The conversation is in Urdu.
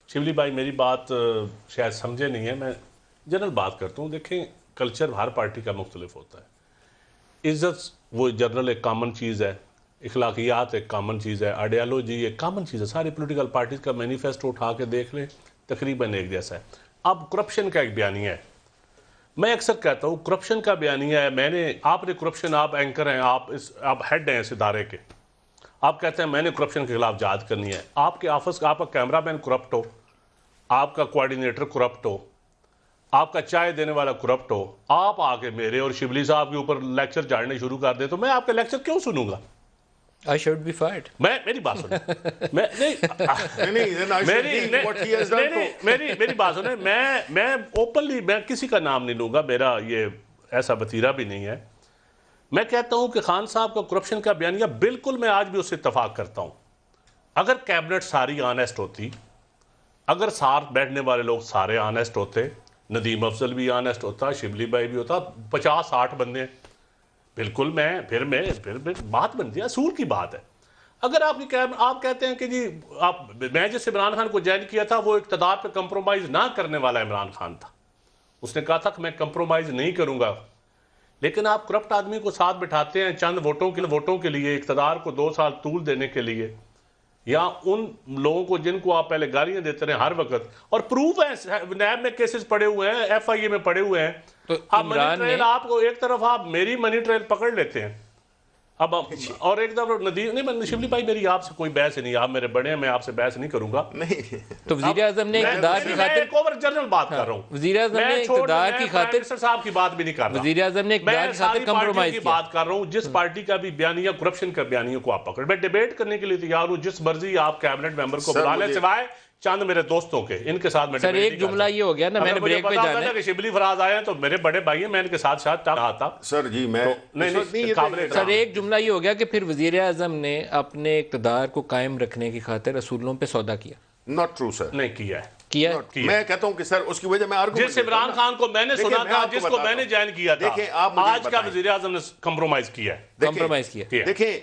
شبلی بھائی میری بات شاید سمجھے نہیں ہے، میں جنرل بات کرتا ہوں. دیکھیں کلچر ہر پارٹی کا مختلف ہوتا ہے. عزت وہ جنرل ایک کامن چیز ہے، اخلاقیات ایک کامن چیز ہے، آئیڈیالوجی ایک کامن چیز ہے. ساری پولیٹیکل پارٹیز کا مینیفیسٹو اٹھا کے دیکھ لیں تقریباً ایک جیسا ہے. اب کرپشن کا ایک بیانیہ ہے، میں اکثر کہتا ہوں کرپشن کا بیانیہ ہے. آپ نے کرپشن، آپ اینکر ہیں، آپ ہیڈ ہیں اس ادارے کے، آپ کہتے ہیں میں نے کرپشن کے خلاف جہاد کرنی ہے. آپ کے آفس کا آپ کا کیمرہ مین کرپٹ ہو، آپ کا کوارڈینیٹر کرپٹ ہو، آپ کا چائے دینے والا کرپٹ ہو، آپ آگے میرے اور شبلی صاحب کے اوپر لیکچر جھاڑنے شروع کر دیں تو میں آپ کا لیکچر کیوں سنوں گا؟ I should be fired. میری بات سنیں، میری بات سنیں. میں اوپنلی میں کسی کا نام نہیں لوں گا، میرا یہ ایسا وتیرہ بھی نہیں ہے. میں کہتا ہوں کہ خان صاحب کا کرپشن کا بیانیہ بالکل میں آج بھی اس سے اتفاق کرتا ہوں. اگر کیبنٹ ساری آنیسٹ ہوتی، اگر ساتھ بیٹھنے والے لوگ سارے آنیسٹ ہوتے، ندیم افضل بھی آنیسٹ ہوتا، شبلی بھائی بھی ہوتا، 50-60 بندے، بالکل پھر بات بنتی ہے، اصول کی بات ہے. اگر آپ کہتے ہیں کہ جی میں جس عمران خان کو جوائن کیا تھا وہ اقتدار پہ کمپرومائز نہ کرنے والا عمران خان تھا، اس نے کہا تھا کہ میں کمپرومائز نہیں کروں گا. لیکن آپ کرپٹ آدمی کو ساتھ بٹھاتے ہیں چند ووٹوں کے لیے، اقتدار کو 2 سال طول دینے کے لیے، یا ان لوگوں کو جن کو آپ پہلے گالیاں دیتے رہے ہر وقت، اور پروف ہے نیب میں کیسز پڑے ہوئے ہیں، ایف آئی اے میں پڑے ہوئے ہیں. آپ منی ٹریل، آپ کو ایک طرف آپ میری منی ٹریل پکڑ لیتے ہیں اب، اور ایک دفعہ ندیم نہیں. شبلی بھائی میری آپ سے کوئی بحث نہیں، آپ میرے بڑے ہیں، میں آپ سے بحث نہیں کروں گا. تو وزیر اعظم نے اقتدار کی میں خاطر ایک اوور جنرل بات کر رہا ہوں. وزیر اعظم نے اقتدار کی خاطر منسٹر صاحب کی بات بھی نہیں کر رہا. وزیر اعظم نے اقتدار میں کی ساری خاطر پارٹیوں کمپرومائز کی کیا. بات کر رہا ہوں. جس پارٹی کا بھی بیانیہ کرپشن کا بیانیہ کو آپ پکڑ، میں ڈیبیٹ کرنے کے لیے تیار ہوں، جس مرضی آپ کیبنٹ ممبر کو بلا لیں، سوائے چند میرے دوستوں کے، ان کے ساتھ میں سر ڈیبیٹ ایک جملہ یہ ہو گیا نا، میں نے بریک پہ جانا ہے کہ شبلی فراز آئے ہیں تو میرے بڑے بھائی ہیں، میں ان کے ساتھ آتا. سر جی میں سر ایک جملہ یہ ہو گیا کہ پھر وزیر اعظم نے اپنے اقتدار کو قائم رکھنے کی خاطر اصولوں پہ سودا کیا. ناٹ ٹرو سر. نہیں کیا ہے. میں کہتا ہوں کہ سر اس کی وجہ میں جس عمران خان کو میں نے سنا تھا، جس کو میں نے جوائن کیا تھا، آج کا وزیر اعظم نے کمپرومائز کیا ہے. کمپرومائز کیا. دیکھیں